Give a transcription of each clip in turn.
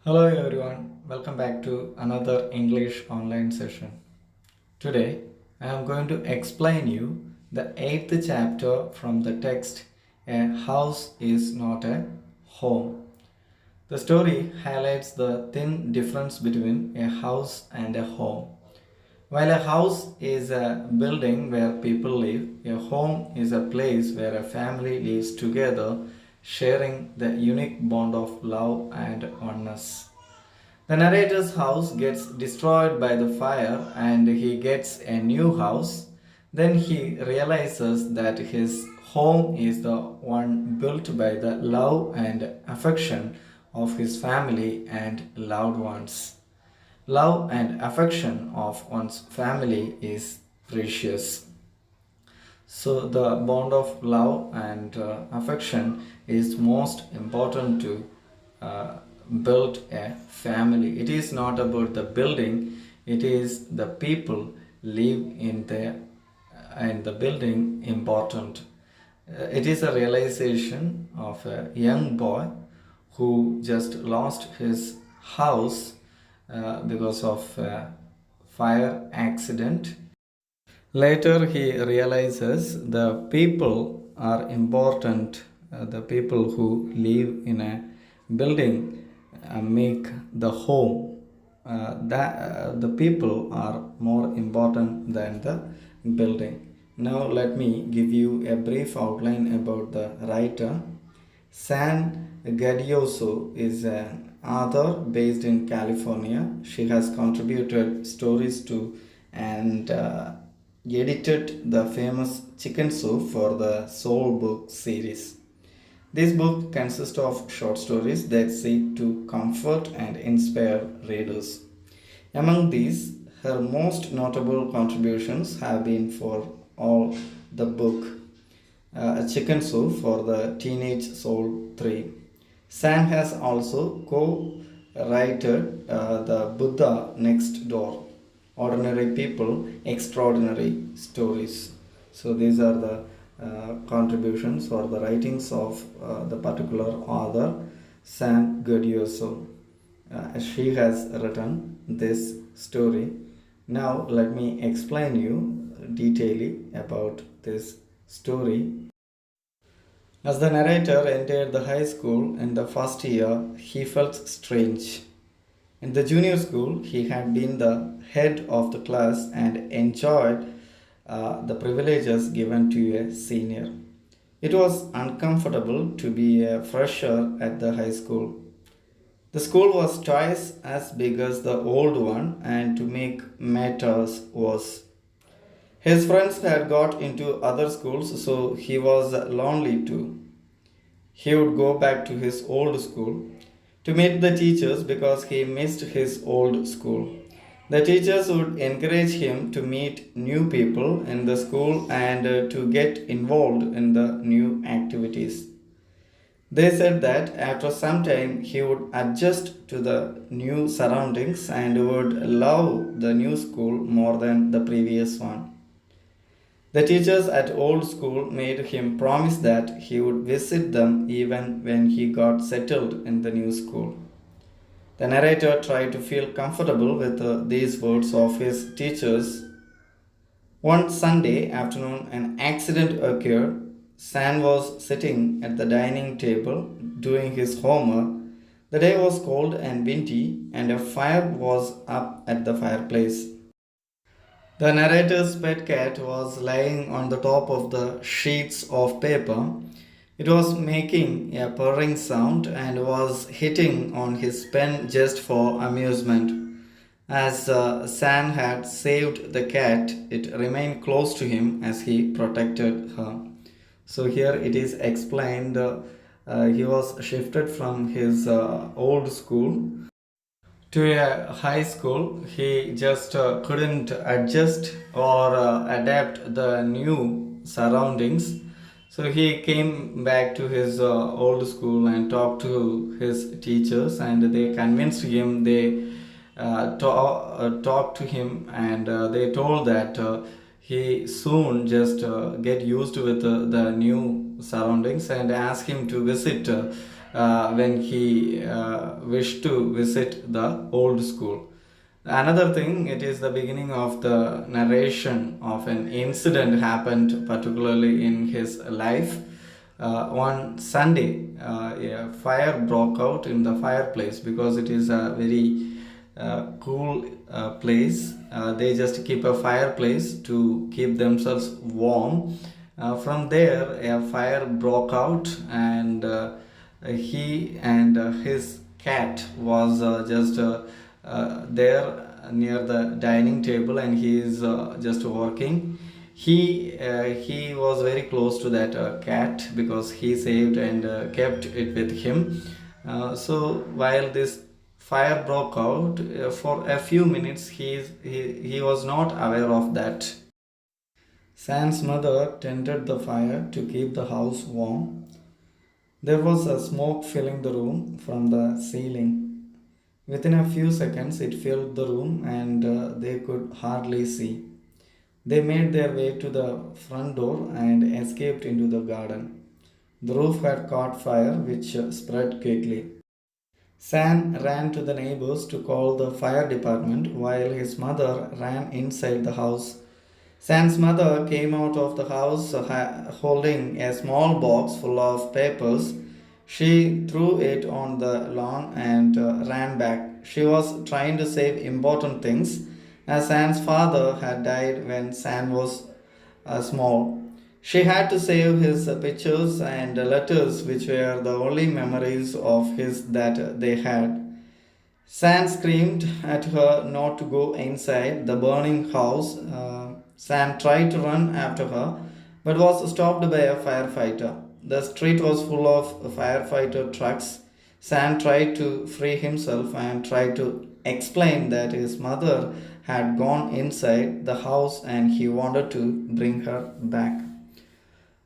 Hello everyone, welcome back to another English online session. Today I am going to explain you the 8th chapter from the text A House is Not a Home. The story highlights the thin difference between a house and a home. While a house is a building where people live, a home is a place where a family lives together, sharing the unique bond of love and oneness. The narrator's house gets destroyed by the fire and he gets a new house. Then he realizes that his home is the one built by the love and affection of his family and loved ones. Love and affection of one's family is precious. So, the bond of love and affection is most important to uh, build a family. It is not about the building, it is the people live in the building important. It is a realization of a young boy who just lost his house because of a fire accident. Later, he realizes the people are important. The people who live in a building make the home. The people are more important than the building. Now, let me give you a brief outline about the writer. San Gadioso is an author based in California. She has contributed stories to and edited the famous Chicken Soup for the Soul Book series. This book consists of short stories that seek to comfort and inspire readers. Among these, her most notable contributions have been for all the book A Chicken Soup for the Teenage Soul 3. Sam has also co-written The Buddha Next Door, Ordinary People, Extraordinary Stories. So these are the contributions or the writings of the particular author, Sam Gadioso. She has written this story. Now let me explain you detailing about this story. As the narrator entered the high school in the first year, he felt strange. In the junior school, he had been the head of the class and enjoyed the privileges given to a senior. It was uncomfortable to be a fresher at the high school. The school was twice as big as the old one, and to make matters worse, his friends had got into other schools, so he was lonely too. He would go back to his old school to meet the teachers because he missed his old school. The teachers would encourage him to meet new people in the school and to get involved in the new activities. They said that after some time he would adjust to the new surroundings and would love the new school more than the previous one. The teachers at old school made him promise that he would visit them even when he got settled in the new school. The narrator tried to feel comfortable with these words of his teachers. One Sunday afternoon, an accident occurred. San was sitting at the dining table doing his homework. The day was cold and windy, and a fire was up at the fireplace. The narrator's pet cat was lying on the top of the sheets of paper. It was making a purring sound and was hitting on his pen just for amusement. As San had saved the cat, it remained close to him as he protected her. So here it is explained he was shifted from his old school to a high school. He just couldn't adjust or adapt the new surroundings. So he came back to his old school and talked to his teachers, and they convinced him. They talked to him, and they told that he soon just get used with the new surroundings and ask him to visit when he wished to visit the old school. Another thing, it is the beginning of the narration of an incident happened particularly in his life. One Sunday, a fire broke out in the fireplace because it is a very cool place. They just keep a fireplace to keep themselves warm. From there, a fire broke out, and he and his cat was just there near the dining table, and he is just working. He was very close to that cat because he saved and kept it with him. So while this fire broke out, for a few minutes he was not aware of that. Sam's mother tended the fire to keep the house warm. There was a smoke filling the room from the ceiling. Within a few seconds, it filled the room, and they could hardly see. They made their way to the front door and escaped into the garden. The roof had caught fire, which spread quickly. Sam ran to the neighbors to call the fire department while his mother ran inside the house. Sam's mother came out of the house holding a small box full of papers. She threw it on the lawn and ran back. She was trying to save important things, as Sam's father had died when Sam was small. She had to save his pictures and letters, which were the only memories of his that they had. Sam screamed at her not to go inside the burning house. Sam tried to run after her but was stopped by a firefighter. The street was full of firefighter trucks. Sam tried to free himself and tried to explain that his mother had gone inside the house and he wanted to bring her back.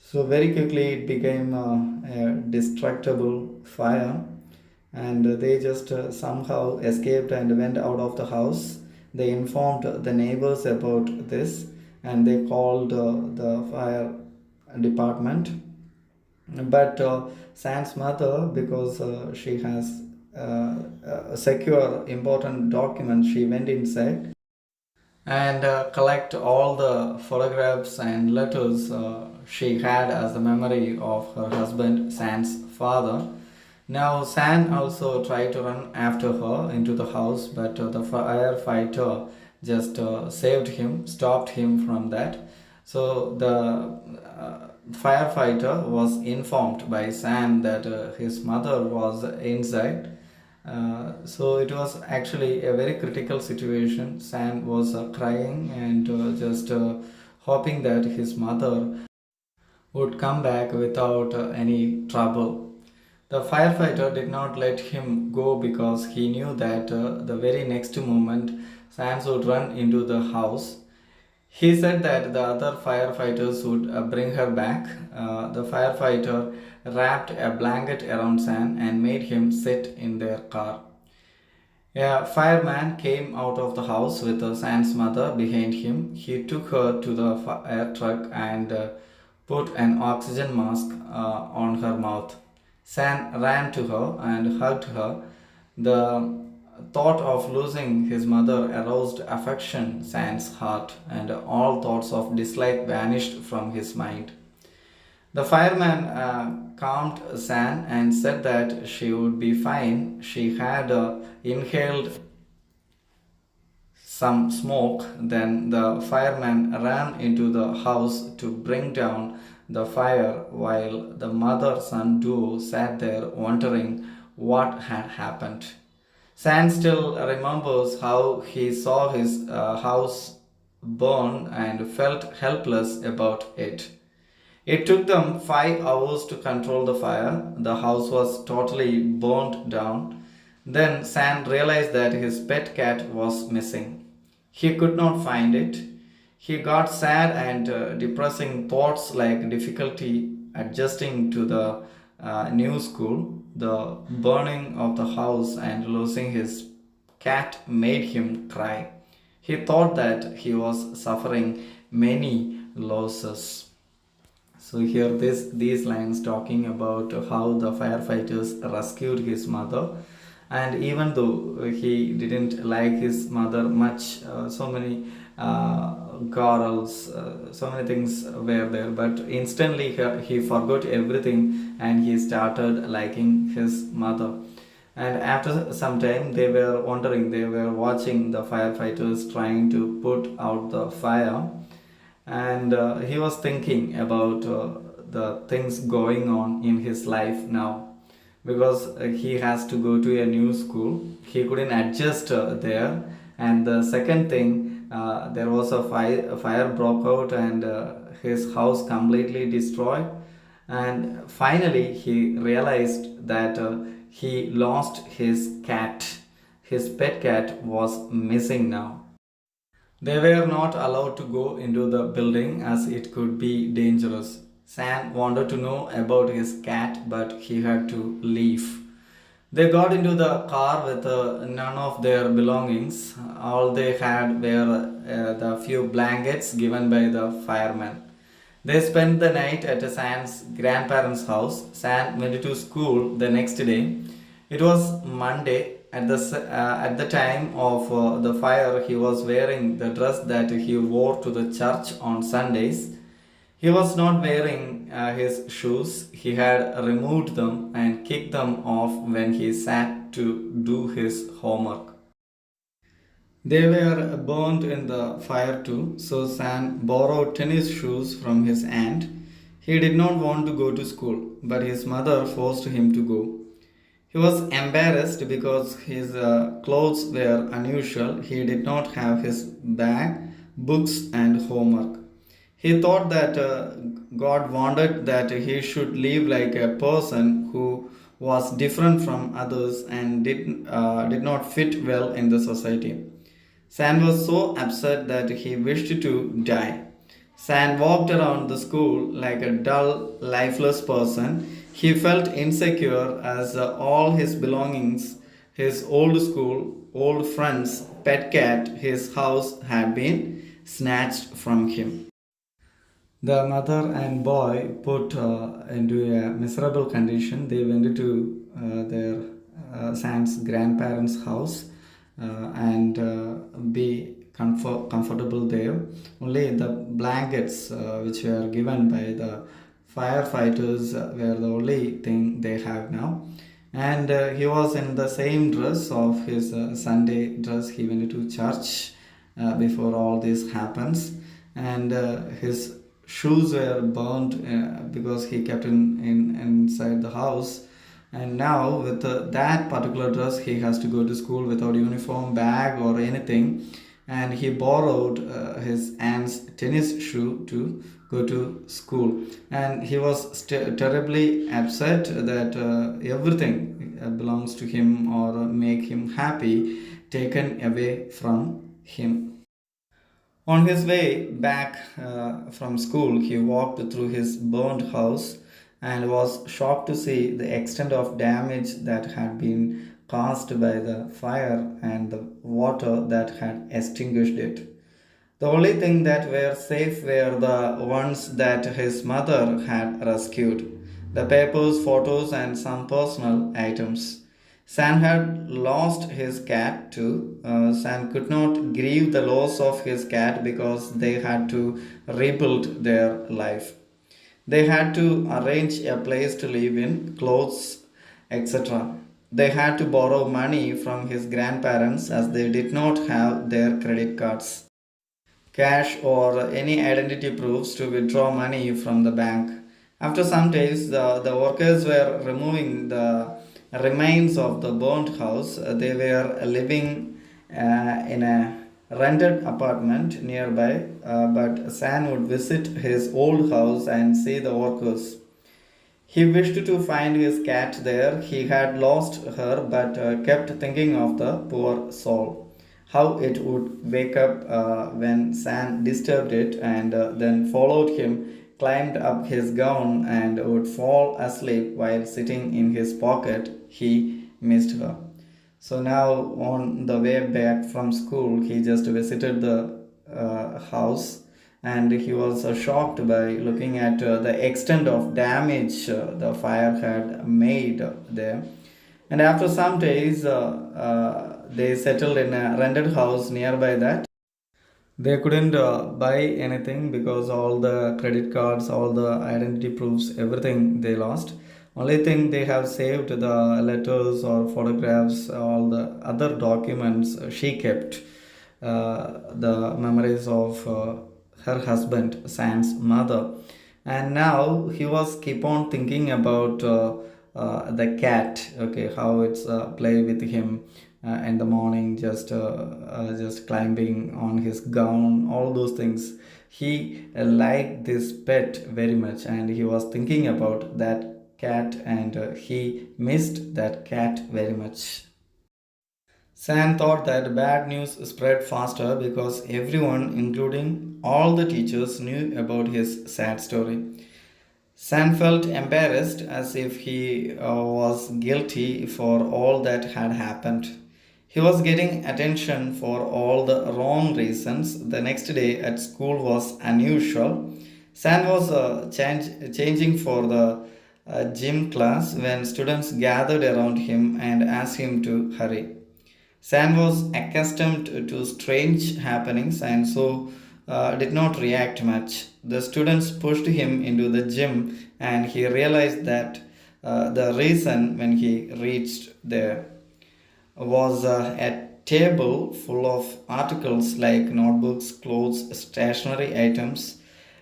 So, very quickly, it became a destructible fire, and they just somehow escaped and went out of the house. They informed the neighbors about this, and they called the fire department. But Sam's mother, because she has secure important documents, she went inside and collect all the photographs and letters she had as the memory of her husband, Sam's father. Now, Sam also tried to run after her into the house, but the firefighter just saved him, stopped him from that. So, the firefighter was informed by Sam that his mother was inside. So it was actually a very critical situation. Sam was crying and just hoping that his mother would come back without any trouble. The firefighter did not let him go because he knew that the very next moment Sam would run into the house. He said that the other firefighters would bring her back. The firefighter wrapped a blanket around Sam and made him sit in their car. A fireman came out of the house with Sam's mother behind him. He took her to the fire truck and put an oxygen mask on her mouth. Sam ran to her and hugged her. The thought of losing his mother aroused affection in Sam's heart, and all thoughts of dislike vanished from his mind. The fireman calmed Sam and said that she would be fine. She had inhaled some smoke. Then the fireman ran into the house to bring down the fire while the mother son duo sat there wondering what had happened. Sam still remembers how he saw his house burn and felt helpless about it. It took them 5 hours to control the fire. The house was totally burnt down. Then Sam realized that his pet cat was missing. He could not find it. He got sad and depressing thoughts like difficulty adjusting to the new school. The burning of the house and losing his cat made him cry. He thought that he was suffering many losses. So here these lines talking about how the firefighters rescued his mother, and even though he didn't like his mother much, so many quarrels, so many things were there, but instantly he forgot everything and he started liking his mother. And after some time, they were wondering, they were watching the firefighters trying to put out the fire, and he was thinking about the things going on in his life now, because he has to go to a new school. He couldn't adjust there. And the second thing, there was a fire broke out, and his house completely destroyed. And finally he realized that he lost his cat. His pet cat was missing now. They were not allowed to go into the building as it could be dangerous. Sam wanted to know about his cat, but he had to leave. They got into the car with none of their belongings. All they had were the few blankets given by the firemen. They spent the night at Sam's grandparents' house. Sam went to school the next day. It was Monday. At the time of the fire, he was wearing the dress that he wore to the church on Sundays. He was not wearing his shoes. He had removed them and kicked them off when he sat to do his homework. They were burned in the fire too, so Sam borrowed tennis shoes from his aunt. He did not want to go to school, but his mother forced him to go. He was embarrassed because his clothes were unusual. He did not have his bag, books, and homework. He thought that God wanted that he should live like a person who was different from others and did not fit well in the society. Sam was so upset that he wished to die. Sam walked around the school like a dull, lifeless person. He felt insecure as all his belongings, his old school, old friends, pet cat, his house had been snatched from him. The mother and boy put into a miserable condition. They went to their Sam's grandparents' house and be comfortable there. Only the blankets which were given by the firefighters were the only thing they have now. And he was in the same dress of his Sunday dress. He went to church before all this happens, and his shoes were burned because he kept in inside the house. And now with that particular dress, he has to go to school without uniform, bag, or anything. And he borrowed his aunt's tennis shoe to go to school. And he was terribly upset that everything belongs to him or make him happy taken away from him. On his way back from school, he walked through his burned house and was shocked to see the extent of damage that had been caused by the fire and the water that had extinguished it. The only thing that were safe were the ones that his mother had rescued, the papers, photos, and some personal items. Sam had lost his cat too. Sam could not grieve the loss of his cat because they had to rebuild their life. They had to arrange a place to live in, clothes, etc. They had to borrow money from his grandparents as they did not have their credit cards, cash, or any identity proofs to withdraw money from the bank. After some days, the workers were removing the remains of the burnt house. They were living in a rented apartment nearby, but San would visit his old house and see the workers. He wished to find his cat there. He had lost her but kept thinking of the poor soul. How it would wake up when Sam disturbed it and then followed him, climbed up his gown, and would fall asleep while sitting in his pocket. He missed her. So now, on the way back from school, he just visited the house and he was shocked by looking at the extent of damage the fire had made there. And after some days, they settled in a rented house nearby that. They couldn't buy anything because all the credit cards, all the identity proofs, everything they lost. Only thing they have saved the letters or photographs, all the other documents she kept, the memories of her husband, Sam's mother. And now he was keep on thinking about the cat, okay, how it's play with him in the morning, just climbing on his gown, all those things. He liked this pet very much, and he was thinking about that cat, and he missed that cat very much. Sam thought that bad news spread faster because everyone, including all the teachers, knew about his sad story. Sam felt embarrassed as if he was guilty for all that had happened. He was getting attention for all the wrong reasons. The next day at school was unusual. Sam was changing for the gym class when students gathered around him and asked him to hurry. Sam was accustomed to strange happenings and so did not react much. The students pushed him into the gym and he realized that the reason when he reached there was a table full of articles like notebooks, clothes, stationery items.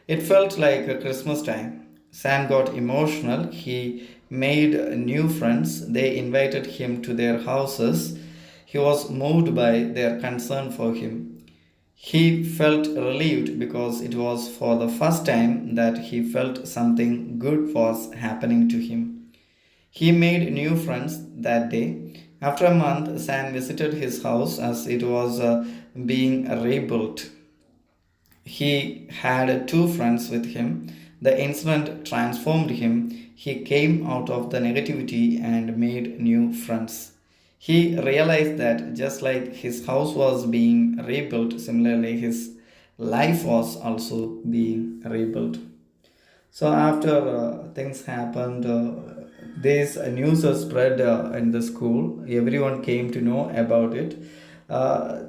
It felt like a Christmas time. Sam got emotional. He made new friends. They invited him to their houses. He was moved by their concern for him. He felt relieved because it was for the first time that he felt something good was happening to him. He made new friends that day. After a month, Sam visited his house as it was being rebuilt. He had two friends with him. The incident transformed him. He came out of the negativity and made new friends. He realized that just like his house was being rebuilt, similarly his life was also being rebuilt. So after things happened, this news was spread in the school. Everyone came to know about it. Uh,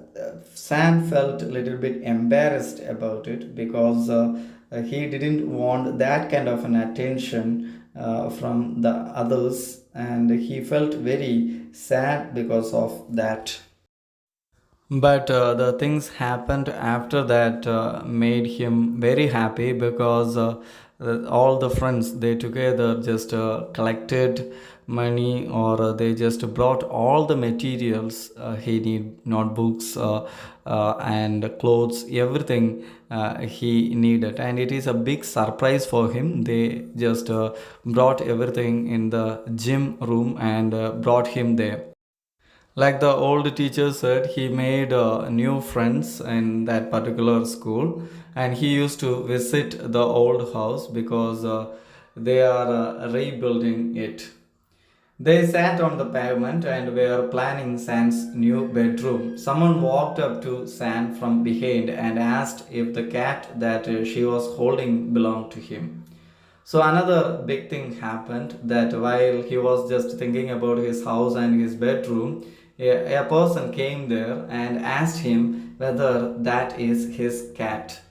Sam felt a little bit embarrassed about it because he didn't want that kind of an attention from the others, and he felt very sad because of that. But the things happened after that made him very happy because all the friends they together just collected money, or they just brought all the materials he need, notebooks and clothes, everything he needed, and it is a big surprise for him. They just brought everything in the gym room and brought him there. Like the old teacher said, he made new friends in that particular school, and he used to visit the old house because they are rebuilding it. They sat on the pavement and were planning Sam's new bedroom. Someone walked up to Sam from behind and asked if the cat that she was holding belonged to him. So another big thing happened, that while he was just thinking about his house and his bedroom, a person came there and asked him whether that is his cat.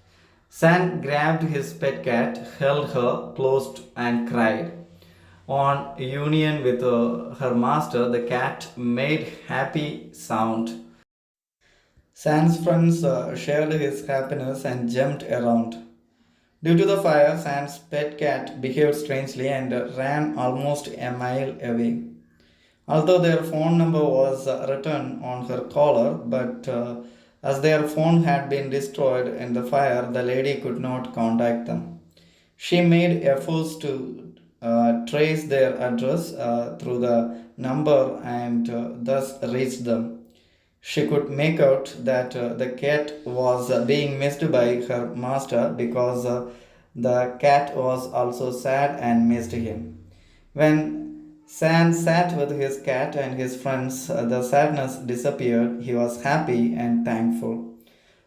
Sam grabbed his pet cat, held her close and cried. On union with her master, the cat made happy sound. Sam's friends shared his happiness and jumped around. Due to the fire, Sam's pet cat behaved strangely and ran almost a mile away. Although their phone number was written on her collar, but as their phone had been destroyed in the fire, the lady could not contact them. She made efforts to trace their address through the number and thus reached them. She could make out that the cat was being missed by her master because the cat was also sad and missed him. When Sam sat with his cat and his friends, the sadness disappeared. He was happy and thankful.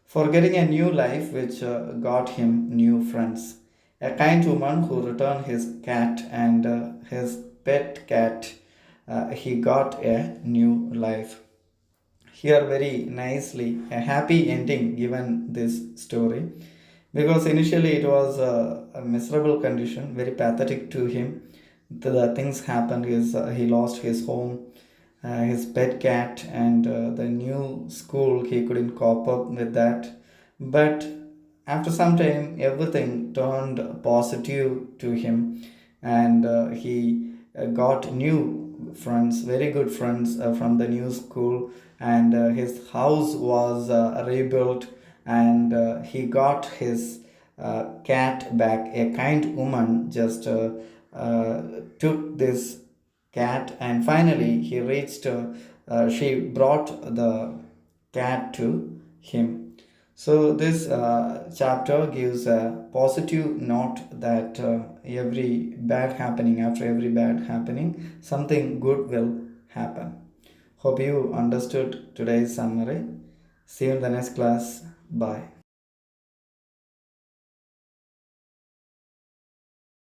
for getting a new life which got him new friends. A kind woman who returned his cat and his pet cat, he got a new life. Here, very nicely, a happy ending given this story, because initially it was a miserable condition, very pathetic to him. The things happened is he lost his home, his pet cat, and the new school. He couldn't cope up with that. But after some time, everything turned positive to him, and he got new friends, very good friends from the new school, and his house was rebuilt, and he got his cat back. A kind woman just took this cat, and finally he reached she brought the cat to him. So this chapter gives a positive note that every bad happening, after every bad happening, something good will happen. Hope you understood today's summary. See you in the next class. Bye.